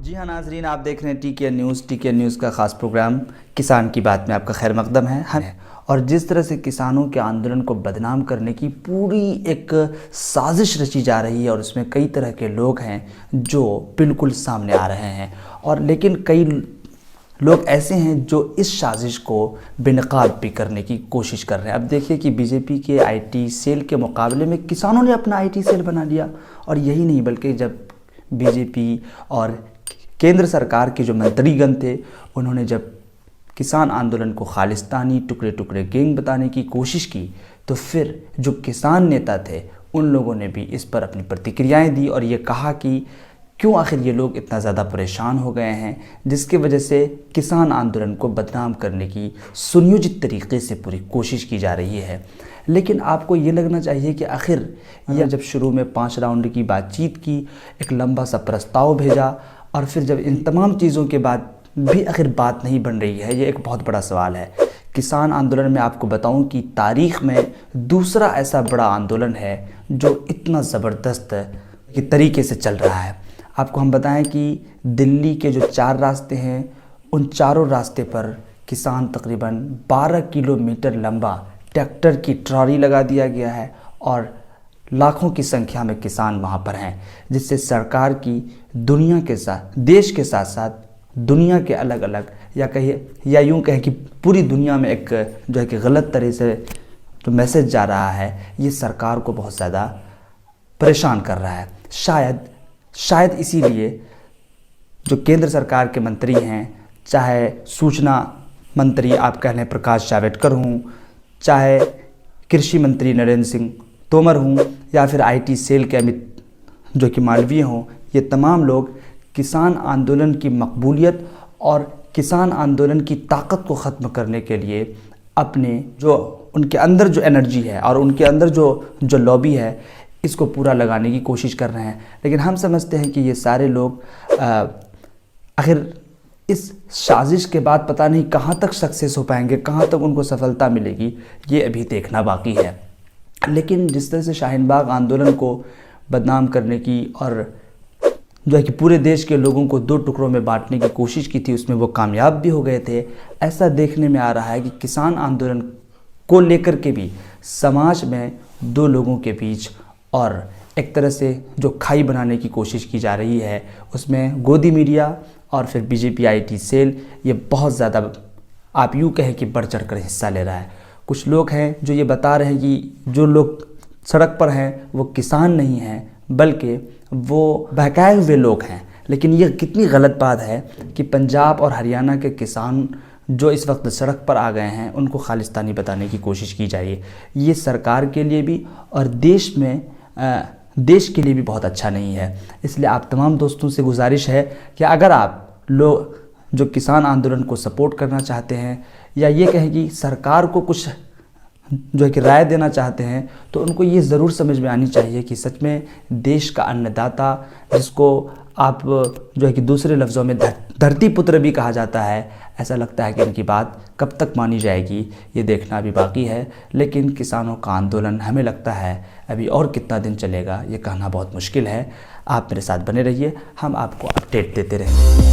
जी हाँ नाजरीन, आप देख रहे हैं टी के न्यूज़ का ख़ास प्रोग्राम किसान की बात में आपका खैर मकदम है। और जिस तरह से किसानों के आंदोलन को बदनाम करने की पूरी एक साजिश रची जा रही है और उसमें कई तरह के लोग हैं जो बिल्कुल सामने आ रहे हैं, और लेकिन कई लोग ऐसे हैं जो इस साजिश को बेनकाब भी करने की कोशिश कर रहे हैं। अब देखिए कि बीजेपी के आईटी सेल के मुकाबले में किसानों ने अपना आईटी सेल बना लिया। और यही नहीं बल्कि जब बीजेपी और केंद्र सरकार के जो मंत्रीगण थे उन्होंने जब किसान आंदोलन को खालिस्तानी टुकड़े टुकड़े गैंग बताने की कोशिश की, तो फिर जो किसान नेता थे उन लोगों ने भी इस पर अपनी प्रतिक्रियाएं दी और ये कहा कि क्यों आखिर ये लोग इतना ज़्यादा परेशान हो गए हैं, जिसकी वजह से किसान आंदोलन को बदनाम करने की सुनियोजित तरीके से पूरी कोशिश की जा रही है। लेकिन आपको ये लगना चाहिए कि आखिर यह जब शुरू में 5 राउंड की बातचीत की, एक लंबा सा प्रस्ताव भेजा, और फिर जब इन तमाम चीज़ों के बाद भी आखिर बात नहीं बन रही है, ये एक बहुत बड़ा सवाल है। किसान आंदोलन में आपको बताऊं कि तारीख़ में दूसरा ऐसा बड़ा आंदोलन है जो इतना ज़बरदस्त तरीके से चल रहा है। आपको हम बताएं कि दिल्ली के जो 4 रास्ते हैं उन चारों रास्ते पर किसान तकरीबन 12 किलोमीटर लंबा ट्रैक्टर की ट्रॉली लगा दिया गया है और लाखों की संख्या में किसान वहाँ पर हैं, जिससे सरकार की दुनिया के साथ देश के साथ साथ दुनिया के अलग अलग या यूँ कहें कि पूरी दुनिया में एक जो है कि गलत तरह से जो मैसेज जा रहा है, ये सरकार को बहुत ज़्यादा परेशान कर रहा है। शायद इसीलिए जो केंद्र सरकार के मंत्री हैं, चाहे सूचना मंत्री आप कह लें प्रकाश जावड़ेकर हों, चाहे कृषि मंत्री नरेंद्र सिंह तोमर हों, या फिर आईटी सेल के अमित जो कि मालवीय हों, ये तमाम लोग किसान आंदोलन की मकबूलियत और किसान आंदोलन की ताकत को ख़त्म करने के लिए अपने जो उनके अंदर जो एनर्जी है और उनके अंदर जो लॉबी है इसको पूरा लगाने की कोशिश कर रहे हैं। लेकिन हम समझते हैं कि ये सारे लोग आखिर इस साजिश के बाद पता नहीं कहाँ तक सक्सेस हो पाएंगे, कहाँ तक उनको सफलता मिलेगी, ये अभी देखना बाकी है। लेकिन जिस तरह से शाहीन बाग आंदोलन को बदनाम करने की और जो है कि पूरे देश के लोगों को 2 टुकड़ों में बांटने की कोशिश की थी, उसमें वो कामयाब भी हो गए थे। ऐसा देखने में आ रहा है कि किसान आंदोलन को लेकर के भी समाज में 2 लोगों के बीच और एक तरह से जो खाई बनाने की कोशिश की जा रही है, उसमें गोदी मीडिया और फिर बीजेपी आईटी सेल ये बहुत ज़्यादा आप यूँ कहें कि बढ़ चढ़ कर हिस्सा ले रहा है। कुछ लोग हैं जो ये बता रहे हैं कि जो लोग सड़क पर हैं वो किसान नहीं हैं बल्कि वो बहकाए हुए लोग हैं। लेकिन ये कितनी गलत बात है कि पंजाब और हरियाणा के किसान जो इस वक्त सड़क पर आ गए हैं उनको खालिस्तानी बताने की कोशिश की जा रही है। ये सरकार के लिए भी और देश के लिए भी बहुत अच्छा नहीं है। इसलिए आप तमाम दोस्तों से गुजारिश है कि अगर आप लोग जो किसान आंदोलन को सपोर्ट करना चाहते हैं या ये कहें कि सरकार को कुछ जो है कि राय देना चाहते हैं, तो उनको ये ज़रूर समझ में आनी चाहिए कि सच में देश का अन्नदाता, जिसको आप जो है कि दूसरे लफ्ज़ों में धरती पुत्र भी कहा जाता है, ऐसा लगता है कि इनकी बात कब तक मानी जाएगी ये देखना भी बाकी है। लेकिन किसानों का आंदोलन हमें लगता है अभी और कितना दिन चलेगा ये कहना बहुत मुश्किल है। आप मेरे साथ बने रहिए, हम आपको अपडेट देते रहेंगे।